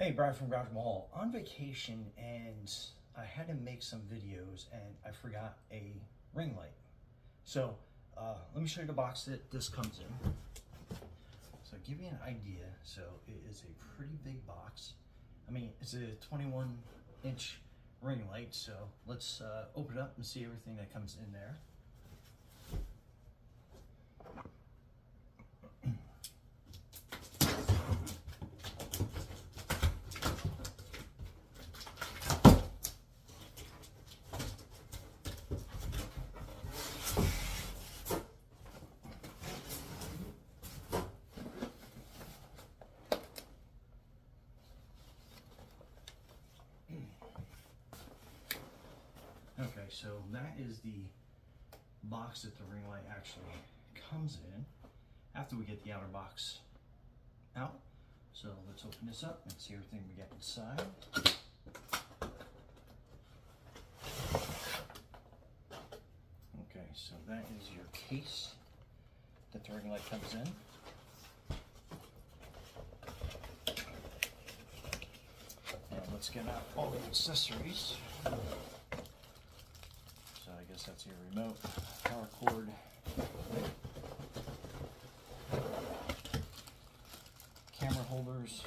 Hey, Brian from Garage Mall. On vacation, and I had to make some videos, and I forgot a ring light. So let me show you the box that this comes in. So give you an idea. So it is a pretty big box. I mean, it's a 21-inch ring light. So let's open it up and see everything that comes in there. Okay, so that is the box that the ring light actually comes in after we get the outer box out. So let's open this up and see everything we get inside. Okay, so that is your case that the ring light comes in. And let's get out all the accessories. I guess that's your remote, power cord, camera holders,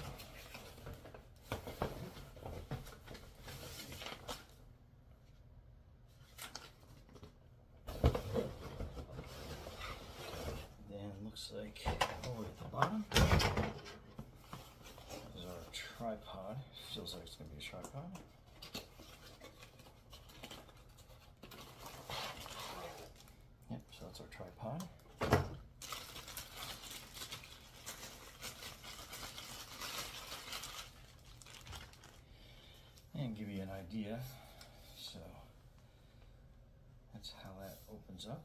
then looks like all the way at the bottom is our tripod. Feels like it's going to be a tripod. So that's our tripod. And give you an idea. So that's how that opens up.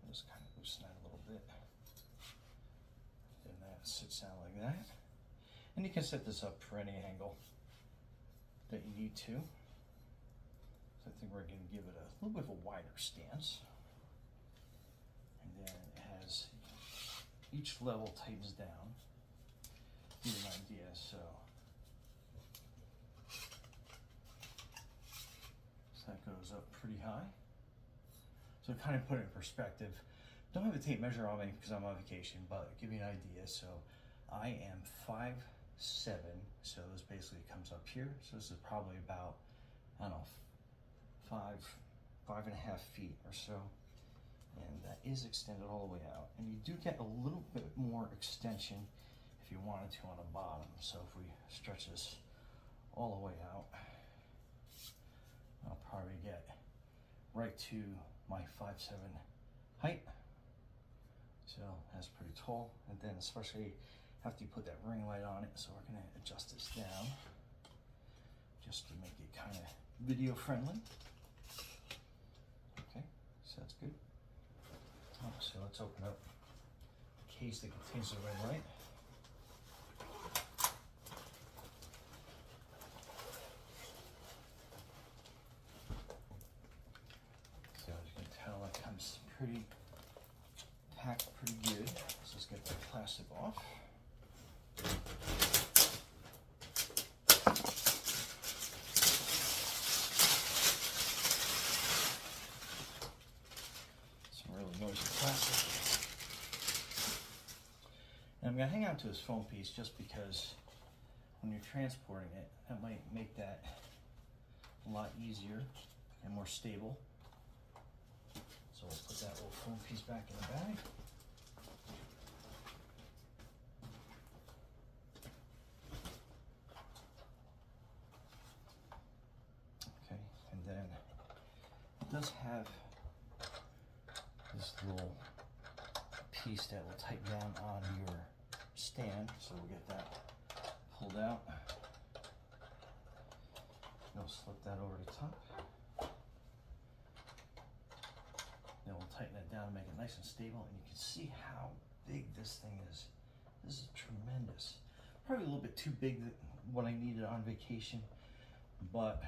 I'll just kind of loosen that a little bit. Then that sits down like that. And you can set this up for any angle that you need to. I think we're going to give it a little bit of a wider stance. And then it has, each level tightens down. Give you an idea, so that goes up pretty high. So kind of put it in perspective. Don't have a tape measure on me because I'm on vacation, but give you an idea. So I am 5'7", so this basically comes up here. So this is probably about, I don't know, 5.5 feet or so, and that is extended all the way out. And you do get a little bit more extension if you wanted to on the bottom. So if we stretch this all the way out, I'll probably get right to my 5'7" height. So that's pretty tall. And then especially after you put that ring light on it, so we're going to adjust this down just to make it kind of video friendly. So that's good. So let's open up the case that contains the ring light. So as you can tell, it comes pretty packed pretty good. So let's get the plastic off. Noisy plastic. And I'm going to hang on to this foam piece just because when you're transporting it, that might make that a lot easier and more stable. So we'll put that little foam piece back in the bag. Okay, and then it does have this little piece that will tighten down on your stand, so we'll get that pulled out. We'll slip that over the top. Then we'll tighten it down and make it nice and stable, and you can see how big this thing is. This is tremendous. Probably a little bit too big than what I needed on vacation, but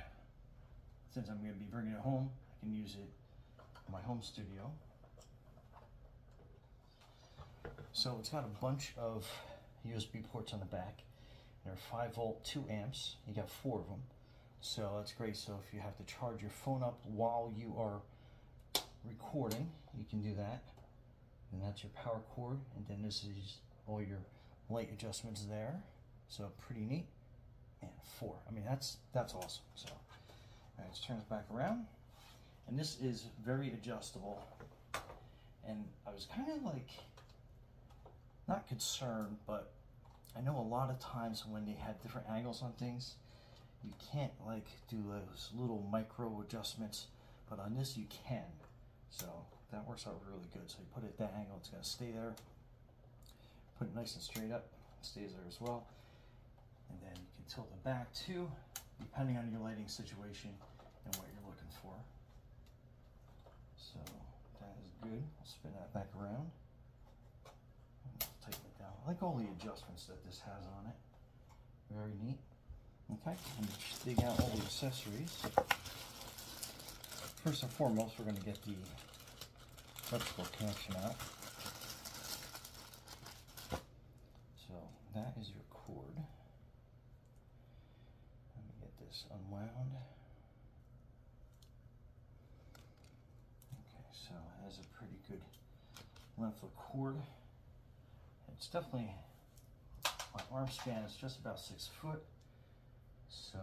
since I'm going to be bringing it home, I can use it in my home studio. So it's got a bunch of USB ports on the back. They're 5-volt, 2 amps. You got 4 of them. So that's great. So if you have to charge your phone up while you are recording, you can do that. And that's your power cord. And then this is all your light adjustments there. So pretty neat. And 4. I mean, that's awesome. So, all right, let's turn it back around. And this is very adjustable. And I was kind of like, not concerned, but I know a lot of times when they have different angles on things, you can't like do those little micro adjustments, but on this you can. So that works out really good. So you put it at that angle, it's gonna stay there. Put it nice and straight up, it stays there as well. And then you can tilt it back too, depending on your lighting situation and what you're looking for. So that is good. I'll spin that back around. Tighten it down. I like all the adjustments that this has on it. Very neat. Okay, let me just dig out all the accessories. First and foremost, we're going to get the electrical connection out. So that is your cord. Let me get this unwound. Okay, so it has a pretty good length of cord. It's definitely, my arm span is just about 6 foot. So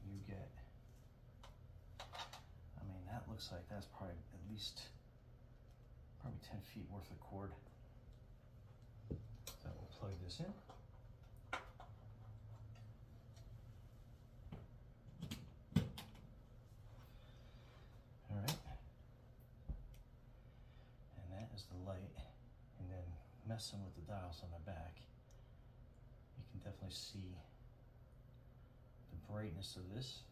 you get, I mean, that looks like that's probably at least, probably 10 feet worth of cord. So we'll plug this in. All right. And that is the light. And then messing with the dials on the back, you can definitely see the brightness of this,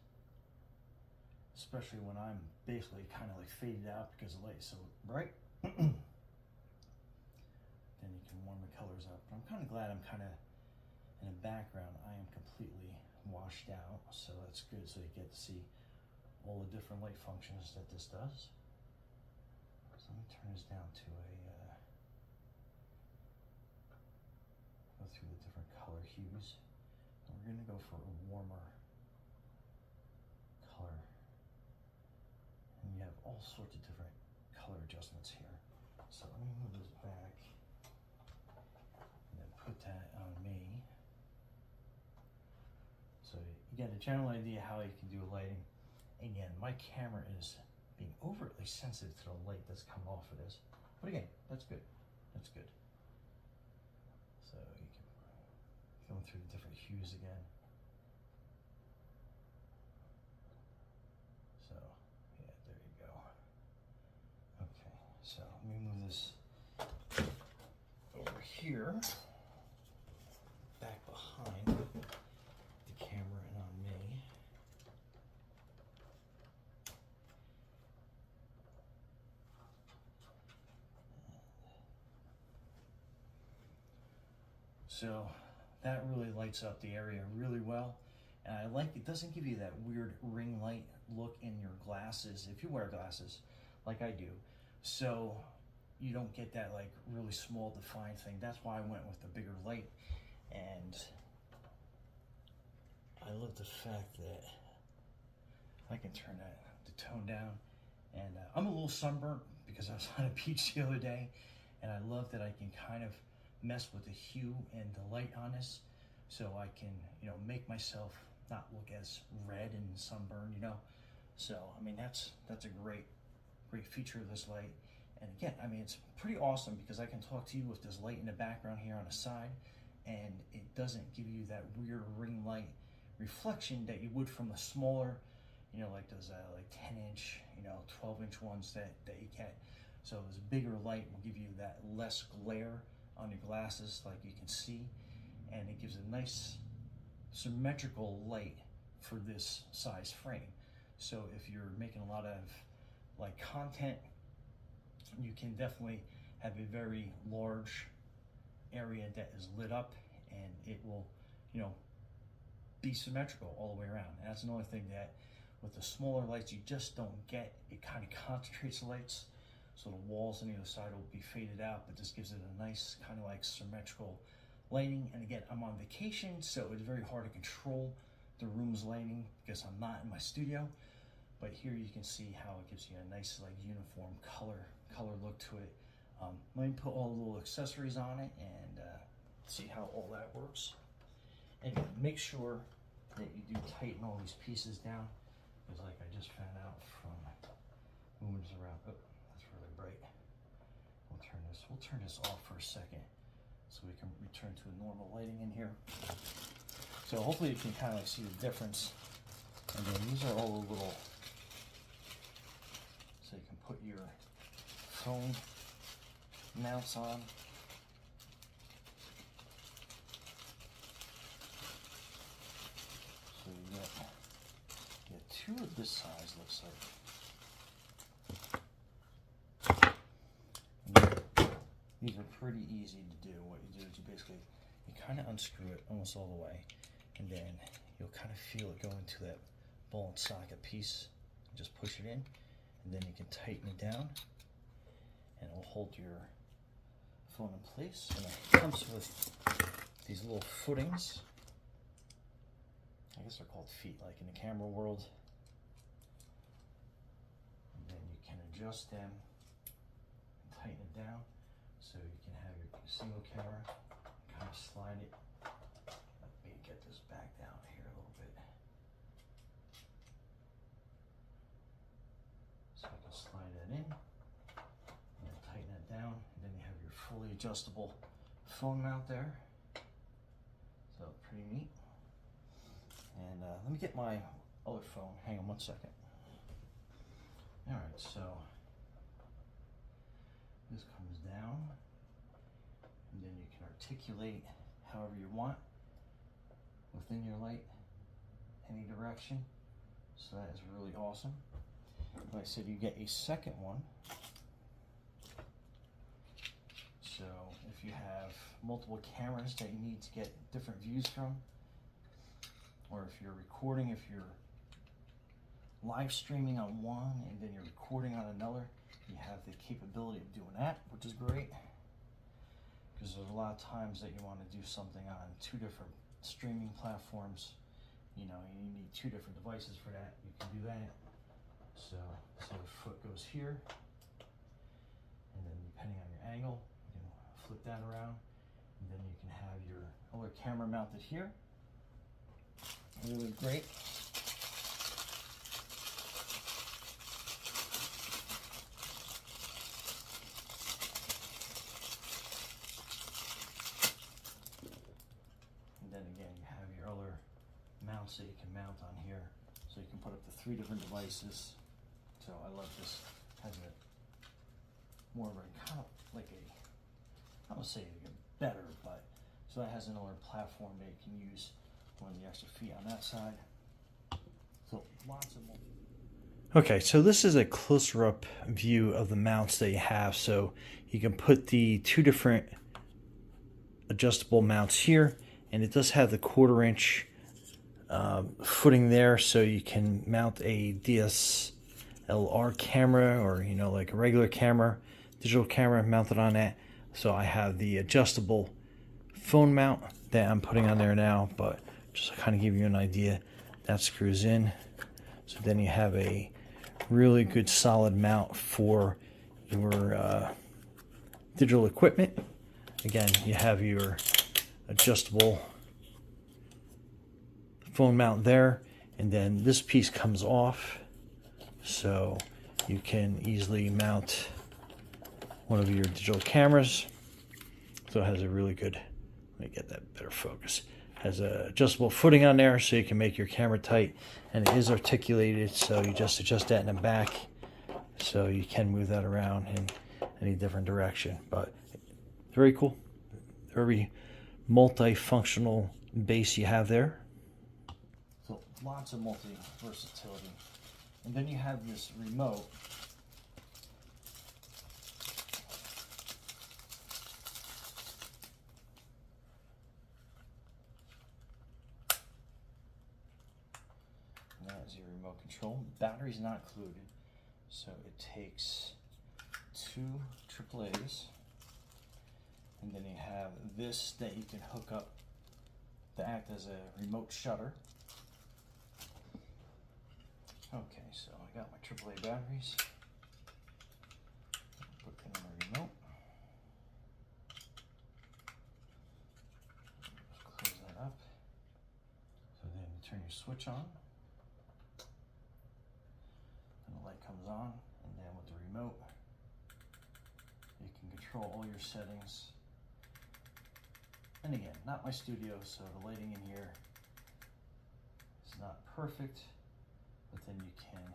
especially when I'm basically kind of like faded out because the light is so bright. Then you can warm the colors up. But I'm kind of glad I'm kind of in the background. I am completely washed out, so that's good. So you get to see all the different light functions that this does. So let me turn this down to a go through the different color hues. And we're going to go for a warmer color. And you have all sorts of different color adjustments here. So let me move this back and then put that on me. So you get a general idea how you can do lighting. Again, my camera is being overtly sensitive to the light that's come off of this. But again, that's good. That's good. So you can go through the different hues again. So yeah, there you go. Okay, so let me move this over here, back behind the camera and on me. So that really lights up the area really well. And I like, it doesn't give you that weird ring light look in your glasses, if you wear glasses, like I do. So you don't get that like really small defined thing. That's why I went with the bigger light. And I love the fact that I can turn the tone down. And I'm a little sunburnt because I was on a beach the other day. And I love that I can kind of mess with the hue and the light on this, so I can, you know, make myself not look as red and sunburned, you know. So I mean, that's a great feature of this light. And again, I mean, it's pretty awesome because I can talk to you with this light in the background here on the side, and it doesn't give you that weird ring light reflection that you would from the smaller, you know, like those like 10-inch, you know, 12-inch ones that you get. So this bigger light will give you that less glare on your glasses, like you can see, and it gives a nice symmetrical light for this size frame. So if you're making a lot of like content, you can definitely have a very large area that is lit up, and it will, you know, be symmetrical all the way around. And that's another thing that with the smaller lights you just don't get. It kind of concentrates the lights, so the walls on the other side will be faded out, but this gives it a nice kind of like symmetrical lighting. And again, I'm on vacation, so it's very hard to control the room's lighting because I'm not in my studio. But here you can see how it gives you a nice like uniform color look to it. Let me put all the little accessories on it and see how all that works. And make sure that you do tighten all these pieces down, because like I just found out from moving this around. Oh, that's really bright. We'll turn this off for a second so we can return to a normal lighting in here. So hopefully you can kind of like see the difference. And then these are all the little, so you can put your phone mounts on. So you get two of this size, looks like. These are pretty easy to do. What you do is you kind of unscrew it almost all the way, and then you'll kind of feel it go into that ball and socket piece. Just push it in, and then you can tighten it down, and it will hold your phone in place. And it comes with these little footings. I guess they're called feet, like in the camera world. And then you can adjust them and tighten it down, so you can have your single camera, kind of slide it. Let me get this back down here a little bit. So I can slide that in and tighten that down. And then you have your fully adjustable phone mount there. So pretty neat. And let me get my other phone. Hang on 1 second. All right, so this comes down, and then you can articulate however you want within your light, any direction. So that is really awesome. Like I said, you get a second one. So if you have multiple cameras that you need to get different views from, or if you're recording, if you're live streaming on one and then you're recording on another, you have the capability of doing that, which is great, because there's a lot of times that you want to do something on two different streaming platforms. You know, you need two different devices for that. You can do that. So this other foot goes here, and then depending on your angle, you can flip that around, and then you can have your other camera mounted here. Really great. And then again, you have your other mounts that you can mount on here, so you can put up to 3 different devices. So I love this. Has a more of a kind of like a, I don't say better, but so that has another platform that you can use. One of the extra feet on that side. So lots of more. Okay, so this is a closer up view of the mounts that you have. So you can put the 2 different adjustable mounts here, and it does have the 1/4 inch footing there, so you can mount a DSLR camera, or you know, like a regular camera, digital camera mounted on that. So I have the adjustable phone mount that I'm putting on there now, but just to kind of give you an idea, that screws in. So then you have a really good solid mount for your digital equipment. Again, you have your adjustable phone mount there, and then this piece comes off, so you can easily mount one of your digital cameras. So it has a really good, let me get that better focus, has a adjustable footing on there, so you can make your camera tight, and it is articulated, so you just adjust that in the back, so you can move that around in any different direction. But very cool, very multifunctional base you have there. So lots of multi-versatility. And then you have this remote. That is your remote control. Battery's not included, so it takes 2 AAAs, And then you have this that you can hook up to act as a remote shutter. Okay, so I got my AAA batteries. Put them in the remote. Just close that up. So then you turn your switch on. And the light comes on. And then with the remote, you can control all your settings. And again, not my studio, so the lighting in here is not perfect. But then you can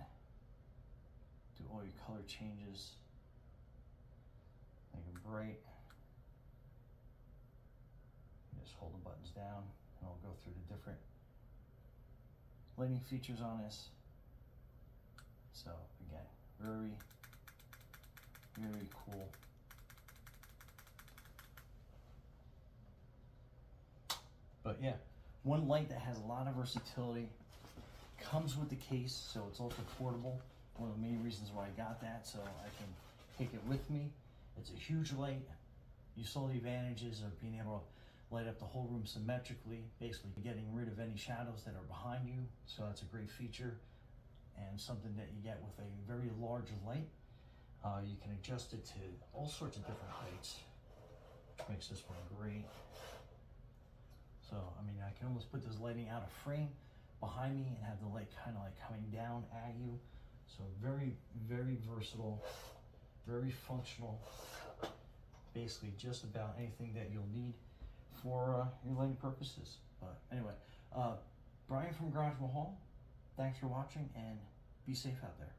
do all your color changes, make them bright. You just hold the buttons down and I'll go through the different lighting features on this. So again, very, very cool. But yeah, one light that has a lot of versatility. Comes with the case, so it's also portable. One of the main reasons why I got that, so I can take it with me. It's a huge light. You saw the advantages of being able to light up the whole room symmetrically, basically getting rid of any shadows that are behind you. So that's a great feature and something that you get with a very large light. You can adjust it to all sorts of different heights, which makes this one great. So, I mean, I can almost put this lighting out of frame behind me and have the light kind of like coming down at you. So very, very versatile, very functional. Basically just about anything that you'll need for your lighting purposes. But anyway, Brian from Garage Mahal, thanks for watching and be safe out there.